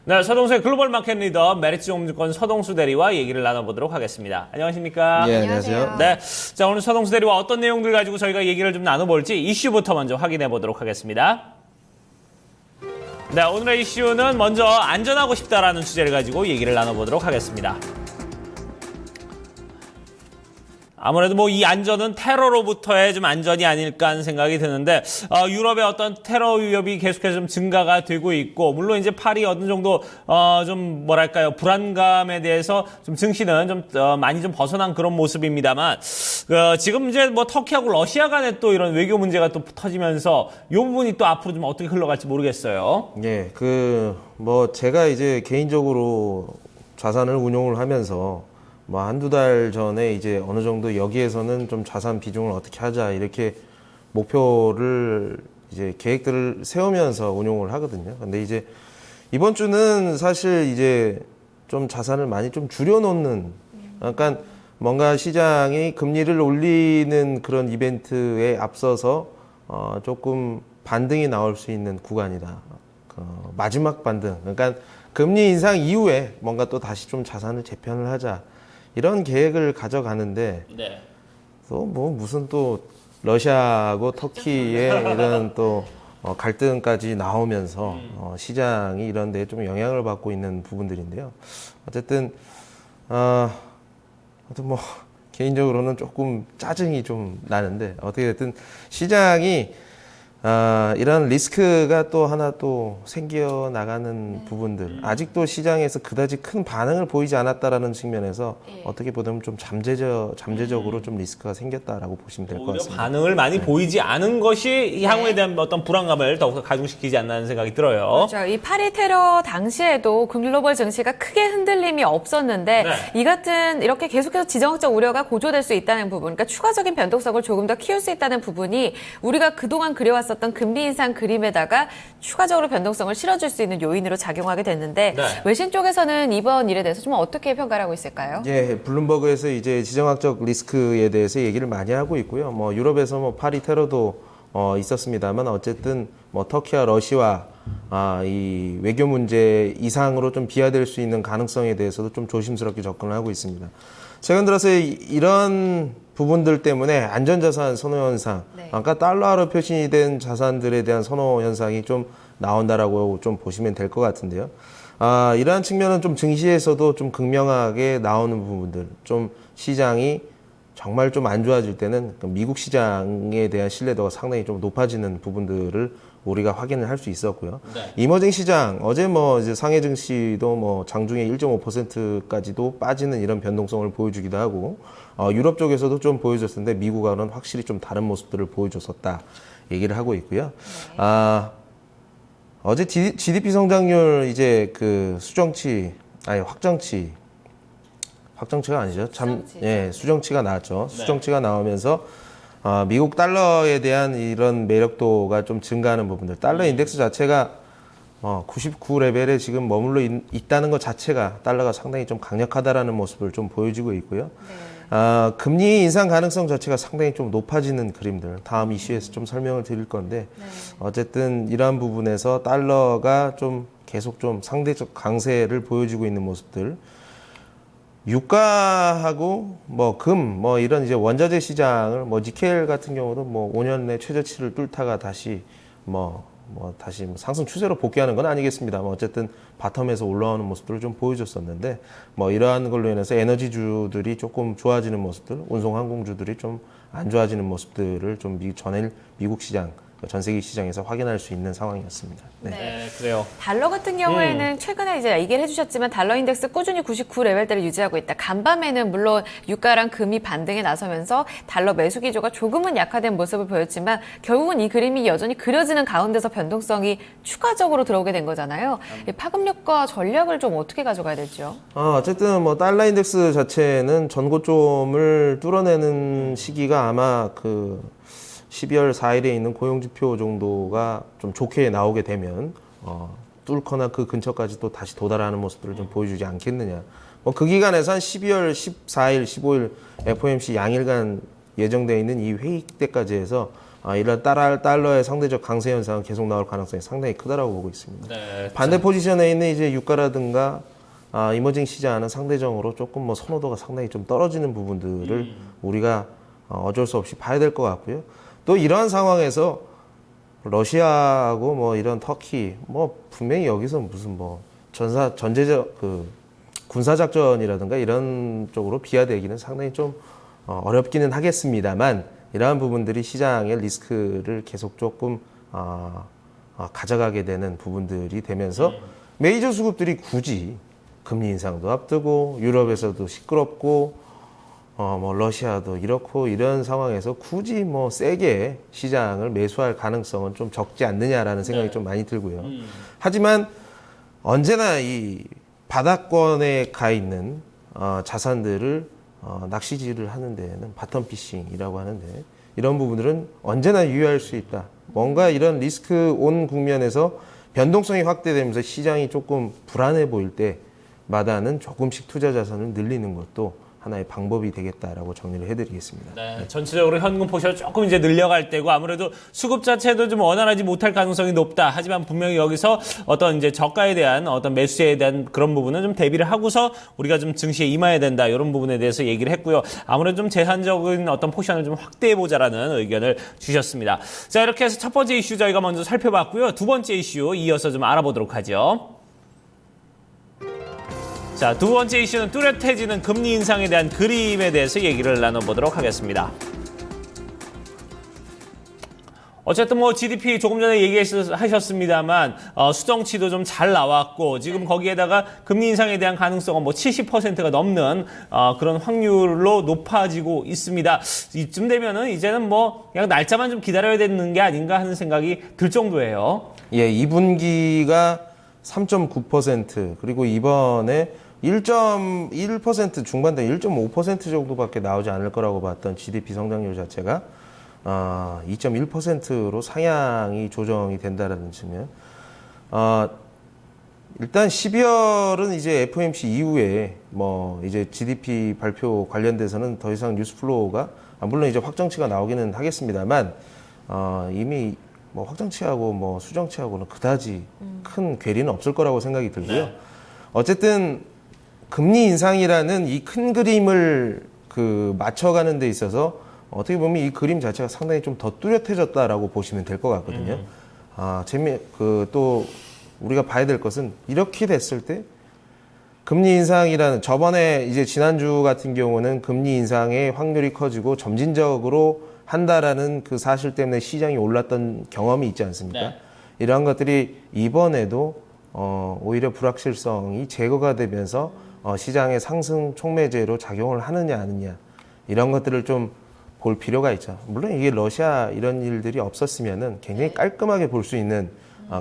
네, 서동수의 글로벌 마켓 리더 메리츠증권 서동수 대리와 얘기를 나눠보도록 하겠습니다. 안녕하십니까? 예, 안녕하세요. 네, 자 오늘 서동수 대리와 어떤 내용들 가지고 저희가 얘기를 좀 나눠볼지 이슈부터 먼저 확인해 보도록 하겠습니다. 네, 오늘의 이슈는 먼저 안전하고 싶다라는 주제를 가지고 얘기를 나눠보도록 하겠습니다. 아무래도 뭐 이 안전은 테러로부터의 좀 안전이 아닐까 하는 생각이 드는데 유럽의 어떤 테러 위협이 계속해서 좀 증가가 되고 있고 물론 이제 파리 어느 정도 좀 뭐랄까요 불안감에 대해서 좀 증시는 좀 많이 좀 벗어난 그런 모습입니다만 지금 이제 뭐 터키하고 러시아 간에 또 이런 외교 문제가 또 터지면서 이 부분이 또 앞으로 좀 어떻게 흘러갈지 모르겠어요. 예, 뭐 제가 이제 개인적으로 자산을 운용을 하면서 뭐 한두 달 전에 이제 어느 정도 여기에서는 좀 자산 비중을 어떻게 하자 이렇게 목표를 이제 계획들을 세우면서 운용을 하거든요. 근데 이제 이번 주는 사실 이제 좀 자산을 많이 좀 줄여놓는 약간 뭔가 시장이 금리를 올리는 그런 이벤트에 앞서서 조금 반등이 나올 수 있는 구간이다. 마지막 반등. 그러니까 금리 인상 이후에 뭔가 또 다시 좀 자산을 재편을 하자. 이런 계획을 가져가는데 네. 또 뭐 무슨 또 러시아하고 터키의 이런 또 갈등까지 나오면서 시장이 이런 데에 좀 영향을 받고 있는 부분들인데요. 어쨌든 뭐 개인적으로는 조금 짜증이 좀 나는데 어떻게 됐든 시장이 이런 리스크가 또 하나 또 생겨나가는 부분들 아직도 시장에서 그다지 큰 반응을 보이지 않았다라는 측면에서 어떻게 보면 좀 잠재적으로 좀 리스크가 생겼다라고 보시면 될 것 같습니다. 반응을 많이 보이지 않은 것이 향후에 대한 어떤 불안감을 더욱더 가중시키지 않나 생각이 들어요. 그렇죠. 이 파리 테러 당시에도 글로벌 증시가 크게 흔들림이 없었는데 이 같은 이렇게 계속해서 지정학적 우려가 고조될 수 있다는 부분, 그러니까 추가적인 변동성을 조금 더 키울 수 있다는 부분이 우리가 그동안 그려왔었던 금리 인상 그림에다가 추가적으로 변동성을 실어줄 수 있는 요인으로 작용하게 됐는데 외신 쪽에서는 이번 일에 대해서 좀 어떻게 평가를 하고 있을까요? 예, 블룸버그에서 이제 지정학적 리스크에 대해서 얘기를 많이 하고 있고요. 뭐 유럽에서 뭐 파리 테러도 있었습니다만 어쨌든 뭐 터키와 러시아 이 외교 문제 이상으로 좀 비화될 수 있는 가능성에 대해서도 좀 조심스럽게 접근을 하고 있습니다. 최근 들어서 이런 부분들 때문에 안전자산 선호 현상, 아까 달러로 표시된 자산들에 대한 선호 현상이 좀 나온다라고 좀 보시면 될 것 같은데요. 이러한 측면은 좀 증시에서도 좀 극명하게 나오는 부분들, 좀 시장이 정말 좀 안 좋아질 때는 미국 시장에 대한 신뢰도가 상당히 좀 높아지는 부분들을 우리가 확인을 할 수 있었고요. 이머징 시장, 어제 뭐 이제 상해 증시도 뭐 장중에 1.5%까지도 빠지는 이런 변동성을 보여주기도 하고, 유럽 쪽에서도 좀 보여줬었는데 미국하고는 확실히 좀 다른 모습들을 보여줬었다 얘기를 하고 있고요. 어제 GDP 성장률 이제 확정치가 아니죠. 수정치가 나왔죠. 수정치가 나오면서 미국 달러에 대한 이런 매력도가 좀 증가하는 부분들. 달러 인덱스 자체가 99 레벨에 지금 머물러 있다는 것 자체가 달러가 상당히 좀 강력하다라는 모습을 좀 보여주고 있고요. 금리 인상 가능성 자체가 상당히 좀 높아지는 그림들. 다음 이슈에서 좀 설명을 드릴 건데 어쨌든 이러한 부분에서 달러가 좀 계속 좀 상대적 강세를 보여주고 있는 모습들. 유가하고 이런 이제 원자재 시장을 니켈 같은 경우도 5년 내 최저치를 뚫다가 다시 다시 상승 추세로 복귀하는 건 아니겠습니다만 어쨌든 바텀에서 올라오는 모습들을 좀 보여줬었는데 이러한 걸로 인해서 에너지주들이 조금 좋아지는 모습들, 운송 항공주들이 좀 안 좋아지는 모습들을 좀 미국 시장, 전 세계 시장에서 확인할 수 있는 상황이었습니다. 네, 그래요. 달러 같은 경우에는 최근에 이제 얘기를 해주셨지만 달러 인덱스 꾸준히 99 레벨대를 유지하고 있다. 간밤에는 물론 유가랑 금이 반등에 나서면서 달러 매수 기조가 조금은 약화된 모습을 보였지만 결국은 이 그림이 여전히 그려지는 가운데서 변동성이 추가적으로 들어오게 된 거잖아요. 파급력과 전략을 좀 어떻게 가져가야 될지요? 어쨌든 달러 인덱스 자체는 전고점을 뚫어내는 시기가 아마 12월 4일에 있는 고용지표 정도가 좀 좋게 나오게 되면 뚫거나 그 근처까지 또 다시 도달하는 모습들을 좀 보여주지 않겠느냐. 그 기간에서 한 12월 14일, 15일 FOMC 양일간 예정되어 있는 이 회의 때까지 해서 이런 달러의 상대적 강세 현상은 계속 나올 가능성이 상당히 크다라고 보고 있습니다. 네, 반대 포지션에 있는 이제 유가라든가 이머징 시장은 상대적으로 조금 뭐 선호도가 상당히 좀 떨어지는 부분들을 우리가 어쩔 수 없이 봐야 될 것 같고요. 또 이러한 상황에서 러시아하고 뭐 이런 터키 뭐 분명히 여기서 무슨 뭐 전제적 군사작전이라든가 이런 쪽으로 비화되기는 상당히 좀 어렵기는 하겠습니다만 이러한 부분들이 시장의 리스크를 계속 조금 가져가게 되는 부분들이 되면서 메이저 수급들이 굳이 금리 인상도 앞두고 유럽에서도 시끄럽고 뭐 러시아도 이렇고 이런 상황에서 굳이 뭐 세게 시장을 매수할 가능성은 좀 적지 않느냐라는 생각이 좀 많이 들고요. 하지만 언제나 이 바닥권에 가 있는 자산들을 낚시질을 하는 데에는 바텀 피싱이라고 하는데 이런 부분들은 언제나 유의할 수 있다. 뭔가 이런 리스크 온 국면에서 변동성이 확대되면서 시장이 조금 불안해 보일 때마다는 조금씩 투자 자산을 늘리는 것도 하나의 방법이 되겠다라고 정리를 해드리겠습니다. 네, 전체적으로 현금 포션을 조금 이제 늘려갈 때고 아무래도 수급 자체도 좀 원활하지 못할 가능성이 높다. 하지만 분명히 여기서 어떤 이제 저가에 대한 어떤 매수에 대한 그런 부분은 좀 대비를 하고서 우리가 좀 증시에 임해야 된다. 이런 부분에 대해서 얘기를 했고요. 아무래도 좀 재산적인 어떤 포션을 좀 확대해 보자라는 의견을 주셨습니다. 자, 이렇게 해서 첫 번째 이슈 저희가 먼저 살펴봤고요. 두 번째 이슈 이어서 좀 알아보도록 하죠. 자, 두 번째 이슈는 뚜렷해지는 금리 인상에 대한 그림에 대해서 얘기를 나눠보도록 하겠습니다. 어쨌든 뭐 GDP 조금 전에 얘기하셨습니다만 수정치도 좀 잘 나왔고 지금 거기에다가 금리 인상에 대한 가능성은 뭐 70%가 넘는 그런 확률로 높아지고 있습니다. 이쯤 되면은 이제는 뭐 그냥 날짜만 좀 기다려야 되는 게 아닌가 하는 생각이 들 정도예요. 예, 2분기가 3.9% 그리고 이번에 1.1% 중반대 1.5% 정도밖에 나오지 않을 거라고 봤던 GDP 성장률 자체가 2.1%로 상향이 조정이 된다라는 측면. 일단 12월은 이제 FOMC 이후에 뭐 이제 GDP 발표 관련돼서는 더 이상 뉴스 플로우가 물론 이제 확정치가 나오기는 하겠습니다만 이미 뭐 확정치하고 뭐 수정치하고는 그다지 큰 괴리는 없을 거라고 생각이 들고요. 네. 어쨌든 금리 인상이라는 이 큰 그림을 맞춰가는 데 있어서 어떻게 보면 이 그림 자체가 상당히 좀 더 뚜렷해졌다라고 보시면 될 것 같거든요. 또 우리가 봐야 될 것은 이렇게 됐을 때 금리 인상이라는 저번에 이제 지난주 같은 경우는 금리 인상의 확률이 커지고 점진적으로 한다라는 그 사실 때문에 시장이 올랐던 경험이 있지 않습니까? 네. 이러한 것들이 이번에도 오히려 불확실성이 제거가 되면서 시장의 상승 촉매제로 작용을 하느냐 아니냐 이런 것들을 좀 볼 필요가 있죠. 물론 이게 러시아 이런 일들이 없었으면은 굉장히 깔끔하게 볼 수 있는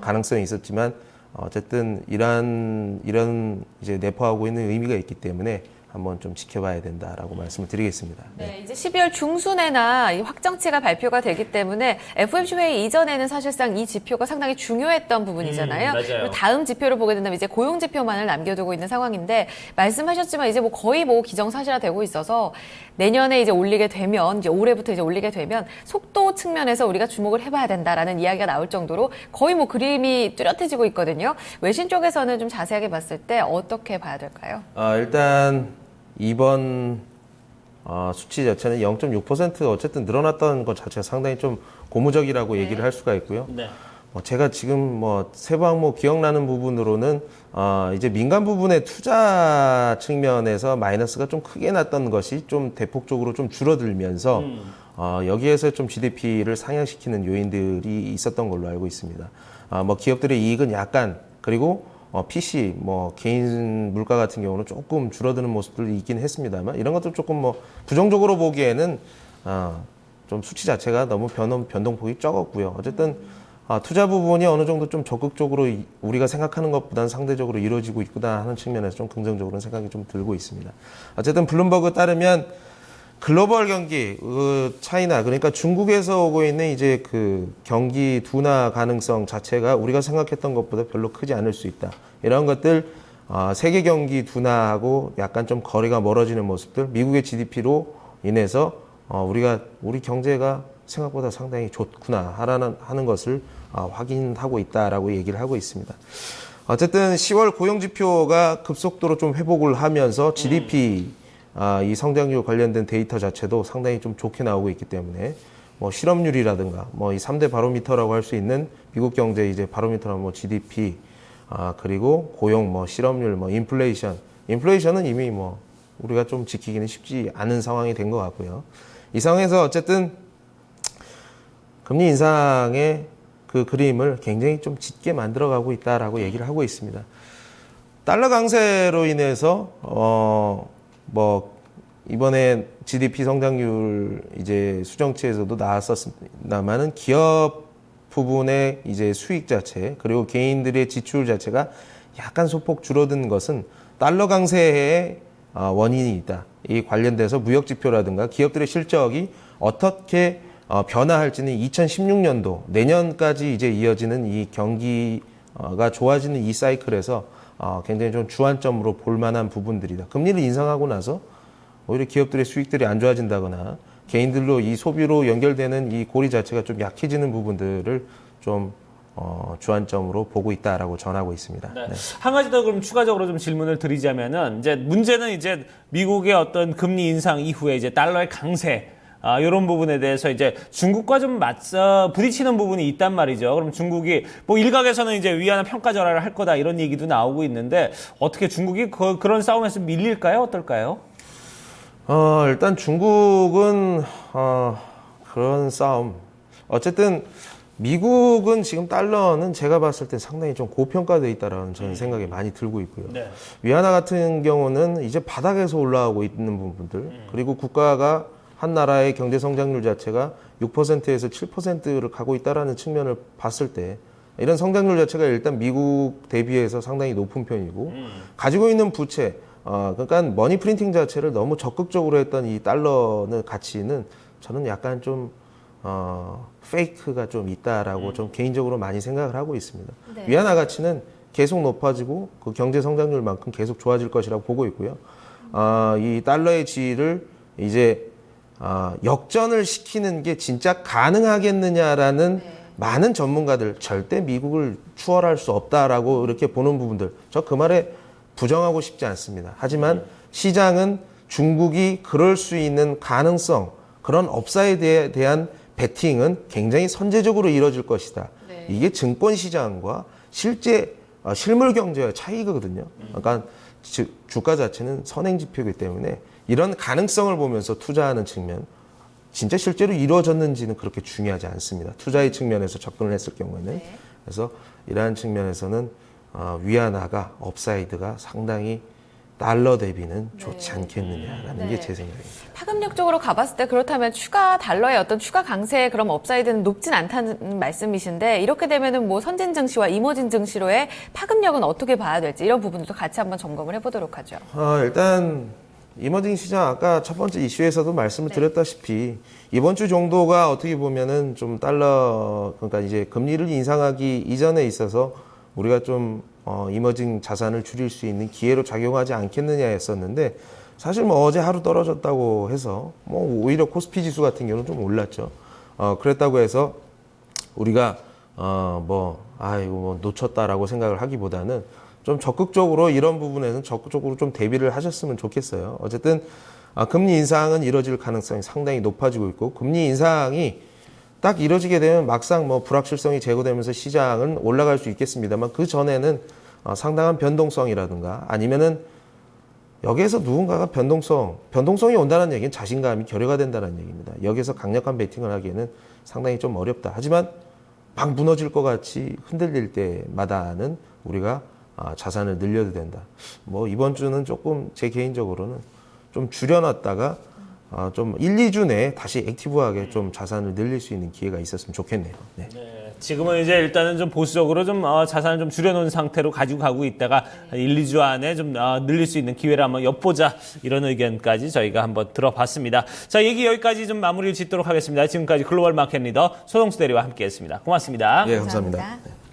가능성이 있었지만 어쨌든 이런 이제 내포하고 있는 의미가 있기 때문에 한번 좀 지켜봐야 된다라고 말씀을 드리겠습니다. 네, 이제 12월 중순에나 이 확정치가 발표가 되기 때문에 FOMC 회의 이전에는 사실상 이 지표가 상당히 중요했던 부분이잖아요. 맞아요. 그리고 다음 지표를 보게 된다면 이제 고용 지표만을 남겨두고 있는 상황인데 말씀하셨지만 이제 뭐 거의 뭐 기정사실화되고 있어서 내년에 이제 올리게 되면 이제 올해부터 이제 올리게 되면 속도 측면에서 우리가 주목을 해봐야 된다라는 이야기가 나올 정도로 거의 뭐 그림이 뚜렷해지고 있거든요. 외신 쪽에서는 좀 자세하게 봤을 때 어떻게 봐야 될까요? 일단 이번 수치 자체는 0.6% 어쨌든 늘어났던 것 자체가 상당히 좀 고무적이라고 얘기를 할 수가 있고요. 네. 제가 지금 뭐 세부 항목 기억나는 부분으로는 이제 민간 부분의 투자 측면에서 마이너스가 좀 크게 났던 것이 좀 대폭적으로 좀 줄어들면서 여기에서 좀 GDP를 상향시키는 요인들이 있었던 걸로 알고 있습니다. 뭐 기업들의 이익은 약간 그리고 PC, 뭐 개인 물가 같은 경우는 조금 줄어드는 모습들이 있긴 했습니다만 이런 것도 조금 뭐 부정적으로 보기에는 좀 수치 자체가 너무 변동폭이 적었고요. 어쨌든 투자 부분이 어느 정도 좀 적극적으로 우리가 생각하는 것보다는 상대적으로 이루어지고 있구나 하는 측면에서 좀 긍정적으로 생각이 좀 들고 있습니다. 어쨌든 블룸버그 따르면 글로벌 경기, 차이나, 그러니까 중국에서 오고 있는 이제 그 경기 둔화 가능성 자체가 우리가 생각했던 것보다 별로 크지 않을 수 있다. 이런 것들, 세계 경기 둔화하고 약간 좀 거리가 멀어지는 모습들, 미국의 GDP로 인해서 우리 경제가 생각보다 상당히 좋구나 하는 것을 확인하고 있다라고 얘기를 하고 있습니다. 어쨌든 10월 고용지표가 급속도로 좀 회복을 하면서 GDP 이 성장률 관련된 데이터 자체도 상당히 좀 좋게 나오고 있기 때문에 뭐 실업률이라든가 뭐 이 3대 바로미터라고 할 수 있는 미국 경제 이제 바로미터나 뭐 GDP 그리고 고용 뭐 실업률 뭐 인플레이션은 이미 뭐 우리가 좀 지키기는 쉽지 않은 상황이 된 것 같고요. 이 상황에서 어쨌든 금리 인상의 그 그림을 굉장히 좀 짙게 만들어가고 있다라고 얘기를 하고 있습니다. 달러 강세로 인해서 뭐 이번에 GDP 성장률 이제 수정치에서도 나왔었습니다만은 기업 부분의 이제 수익 자체 그리고 개인들의 지출 자체가 약간 소폭 줄어든 것은 달러 강세의 원인이 있다. 이 관련돼서 무역 지표라든가 기업들의 실적이 어떻게 변화할지는 2016년도 내년까지 이제 이어지는 이 경기가 좋아지는 이 사이클에서 굉장히 좀 주안점으로 볼 만한 부분들이다. 금리를 인상하고 나서 오히려 기업들의 수익들이 안 좋아진다거나 개인들로 이 소비로 연결되는 이 고리 자체가 좀 약해지는 부분들을 좀 주안점으로 보고 있다라고 전하고 있습니다. 네. 네. 한 가지 더 그럼 추가적으로 좀 질문을 드리자면은 이제 문제는 이제 미국의 어떤 금리 인상 이후에 이제 달러의 강세 이런 부분에 대해서 이제 중국과 좀 맞서 부딪히는 부분이 있단 말이죠. 그럼 중국이 뭐 일각에서는 이제 위안화 평가 절하를 할 거다 이런 얘기도 나오고 있는데 어떻게 중국이 그런 싸움에서 밀릴까요? 어떨까요? 일단 중국은 그런 싸움. 어쨌든 미국은 지금 달러는 제가 봤을 때 상당히 좀 고평가되어 있다라는 저는 생각이 많이 들고 있고요. 네. 위안화 같은 경우는 이제 바닥에서 올라오고 있는 부분들 그리고 국가가 한 나라의 경제 성장률 자체가 6%에서 7%를 가고 있다라는 측면을 봤을 때 이런 성장률 자체가 일단 미국 대비해서 상당히 높은 편이고 가지고 있는 부채 그러니까 머니 프린팅 자체를 너무 적극적으로 했던 이 달러는 가치는 저는 약간 좀 페이크가 좀 있다라고 좀 개인적으로 많이 생각을 하고 있습니다. 네. 위안화 가치는 계속 높아지고 그 경제 성장률만큼 계속 좋아질 것이라고 보고 있고요. 이 달러의 지위를 이제 역전을 시키는 게 진짜 가능하겠느냐라는 많은 전문가들 절대 미국을 추월할 수 없다라고 이렇게 보는 부분들 저 그 말에 부정하고 싶지 않습니다. 하지만 시장은 중국이 그럴 수 있는 가능성 그런 업사이드에 대한 베팅은 굉장히 선제적으로 이루어질 것이다. 네. 이게 증권 시장과 실제 실물 경제의 차이거든요. 그러니까 주가 자체는 선행 지표이기 때문에 이런 가능성을 보면서 투자하는 측면 진짜 실제로 이루어졌는지는 그렇게 중요하지 않습니다. 투자의 측면에서 접근을 했을 경우에는. 네. 그래서 이러한 측면에서는 위안화가 업사이드가 상당히 달러 대비는 좋지 않겠느냐라는 게 제 생각입니다. 파급력적으로 가봤을 때 그렇다면 추가 달러의 어떤 추가 강세의 그런 업사이드는 높진 않다는 말씀이신데 이렇게 되면은 뭐 선진 증시와 이머징 증시로의 파급력은 어떻게 봐야 될지 이런 부분도 같이 한번 점검을 해보도록 하죠. 일단 이머징 시장 아까 첫 번째 이슈에서도 말씀을 드렸다시피 이번 주 정도가 어떻게 보면은 좀 달러 그러니까 이제 금리를 인상하기 이전에 있어서 우리가 좀 이머징 자산을 줄일 수 있는 기회로 작용하지 않겠느냐 했었는데 사실 뭐 어제 하루 떨어졌다고 해서 뭐 오히려 코스피 지수 같은 경우는 좀 올랐죠. 그랬다고 해서 우리가 뭐 놓쳤다라고 생각을 하기보다는 좀 적극적으로 이런 부분에서는 적극적으로 좀 대비를 하셨으면 좋겠어요. 어쨌든 금리 인상은 이뤄질 가능성이 상당히 높아지고 있고 금리 인상이 딱 이뤄지게 되면 막상 뭐 불확실성이 제거되면서 시장은 올라갈 수 있겠습니다만 그 전에는 상당한 변동성이라든가 아니면은 여기에서 누군가가 변동성이 온다는 얘기는 자신감이 결여가 된다는 얘기입니다. 여기에서 강력한 베팅을 하기에는 상당히 좀 어렵다. 하지만 막 무너질 것 같이 흔들릴 때마다는 우리가 자산을 늘려도 된다. 뭐 이번 주는 조금 제 개인적으로는 좀 줄여놨다가 좀 1, 2주 내에 다시 액티브하게 좀 자산을 늘릴 수 있는 기회가 있었으면 좋겠네요. 네. 네, 지금은 이제 일단은 좀 보수적으로 좀 자산을 좀 줄여놓은 상태로 가지고 가고 있다가 1, 2주 안에 좀 늘릴 수 있는 기회를 한번 엿보자 이런 의견까지 저희가 한번 들어봤습니다. 자, 얘기 여기까지 좀 마무리를 짓도록 하겠습니다. 지금까지 글로벌 마켓 리더 소동수 대리와 함께했습니다. 고맙습니다. 예, 감사합니다. 감사합니다.